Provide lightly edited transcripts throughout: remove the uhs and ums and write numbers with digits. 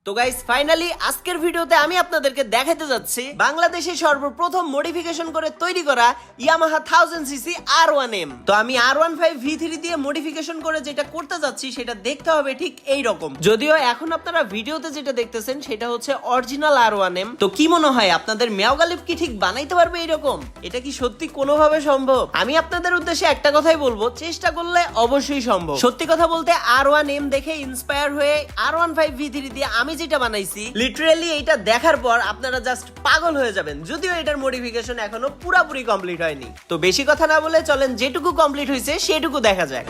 তো guys finally আজকের ভিডিওতে আমি আপনাদেরকে দেখাতে যাচ্ছি বাংলাদেশে সর্বপ্রথম মডিফিকেশন করে তৈরি করা ইয়ামাহা 1000cc R1M। তো আমি R15 V3 দিয়ে মডিফিকেশন করে যেটা করতে যাচ্ছি সেটা দেখতে হবে ঠিক এই রকম। যদিও এখন আপনারা ভিডিওতে যেটা দেখতেছেন সেটা হচ্ছে অরিজিনাল R1M। তো কি মনে হয় আপনাদের মেওগালিপ কি ঠিক বানাইতে পারবে এইরকম? এটা কি সত্যি কোনোভাবে সম্ভব? আমি আপনাদের উদ্দেশ্যে একটা কথাই বলবো, চেষ্টা করলে অবশ্যই সম্ভব। সত্যি কথা বলতে R1M দেখে ইন্সপায়ার হয়ে R15 V3 দিয়ে আমি যেটা বানাইছি, লিটারালি এটা দেখার পর আপনারা জাস্ট পাগল হয়ে যাবেন। যদিও এটার মডিফিকেশন এখনো পুরোপুরি কমপ্লিট হয়নি। তো বেশি কথা না বলে চলেন যেটুকু কমপ্লিট হয়েছে সেটুকু দেখা যাক।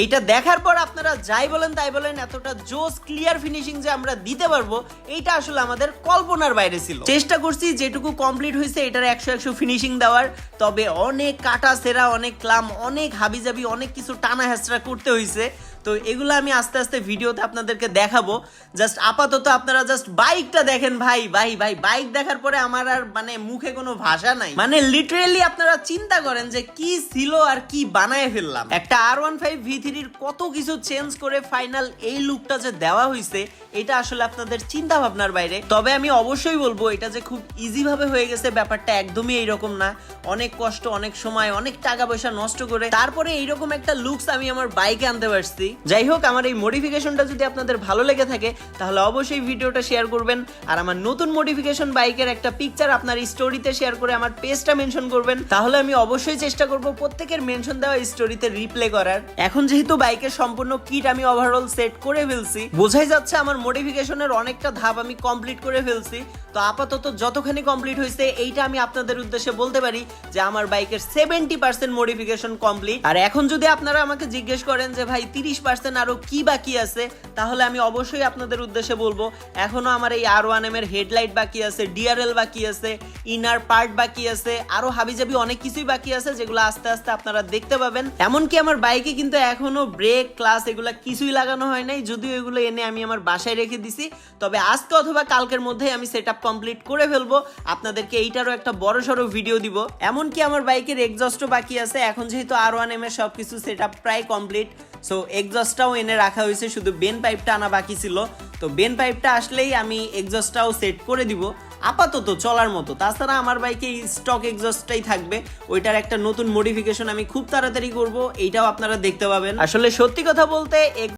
এইটা দেখার পর আপনারা যাই বলেন তাই বলেন, এতটা জোস ক্লিয়ার ফিনিশিং যে আমরা দিতে পারবো এইটা আসলে আমাদের কল্পনার বাইরে ছিল। চেষ্টা করছি যেটুকু কমপ্লিট হয়েছে এটার 100 ফিনিশিং দেওয়ার, তবে অনেক কাটা সেরা, অনেক ক্লাম, অনেক হাবিজাবি, অনেক কিছু টানা হেঁচড়া করতে হয়েছে। তো এগুলো আমি আস্তে আস্তে ভিডিওতে আপনাদেরকে দেখাবো। জাস্ট আপাতত আপনারা জাস্ট বাইকটা দেখেন। ভাই ভাই ভাই বাইক দেখার পরে আমার আর মানে মুখে কোনো ভাষা নাই। মানে লিটারেলি আপনারা চিন্তা করেন যে কি ছিল আর কি বানায় ফেললাম। একটা R15 V3 এর কত কিছু চেঞ্জ করে ফাইনাল এই লুকটা যে দেওয়া হয়েছে এটা আসলে আপনাদের চিন্তা ভাবনার বাইরে। তবে আমি অবশ্যই বলবো এটা যে খুব ইজি ভাবে হয়ে গেছে ব্যাপারটা একদমই এইরকম না। অনেক কষ্ট, অনেক সময়, অনেক টাকা পয়সা নষ্ট করে তারপরে এইরকম একটা লুকস আমি আমার বাইকে আনতে পারছি। যাই হোক, আমার এই মডিফিকেশনটা যদি আপনাদের ভালো লেগে থাকে তাহলে অবশ্যই ভিডিওটা শেয়ার করবেন, আর আমার নতুন মডিফিকেশন বাইকের একটা পিকচার আপনার স্টোরিতে শেয়ার করে আমার পেজটা মেনশন করবেন। তাহলে আমি অবশ্যই চেষ্টা করব প্রত্যেকের মেনশন দেওয়া স্টোরিতে রিপ্লে করার। এখন যেহেতু বাইকের সম্পূর্ণ কিট আমি ওভারঅল সেট করে ফেলছি, বোঝাই যাচ্ছে আমার মডিফিকেশনের অনেকটা ধাপ আমি কমপ্লিট করে ফেলছি। তো আপাতত যতখানি কমপ্লিট হয়েছে এইটা আমি আপনাদের উদ্দেশ্যে বলতে পারি যে আমার বাইকের 70% মডিফিকেশন কমপ্লিট। আর এখন যদি আপনারা আমাকে জিজ্ঞেস করেন যে ভাই 30% আরো কি বাকি আছে, তাহলে আমি অবশ্যই আপনাদের উদ্দেশ্যে বলবো এখনো আমার এই R1M এর হেডলাইট বাকি আছে, ডিআরএল বাকি আছে, ইনার পার্ট বাকি আছে, আরো হাবিজাবি অনেক কিছুই বাকি আছে যেগুলো আস্তে আস্তে আপনারা দেখতে পাবেন। এমনকি আমার বাইকে কিন্তু এখনো ব্রেক, ক্লাস এগুলা কিছুই লাগানো হয় নাই, যদিও এগুলো এনে আমি আমার বাসায় রেখে দিছি। তবে আজকে অথবা কালকের মধ্যেই আমি সেটআপ কমপ্লিট করে ফেলবো, আপনাদেরকে এইটারও একটা বড়সড় ভিডিও দিব। এমনকি আমার বাইকের এক্সজস্টও বাকি আছে। এখন যেহেতু R1M এর সবকিছু সেটআপ প্রায় কমপ্লিট, সো এক্সজস্টটাও এনে রাখা হয়েছে, শুধু বেন পাইপটা আনা বাকি ছিল। তো বেন পাইপটা আসলেই আমি এক্সজস্টটাও সেট করে দিব আপাতত চলার মতো। তাছাড়া আমার বাইকে স্টক এক্সজস্টটাই থাকবে, ওইটার একটা নতুন মডিফিকেশন আমি খুব তাড়াতাড়ি করব, এইটাও আপনারা দেখতে পাবেন। আসলে সত্যি কথা বলতে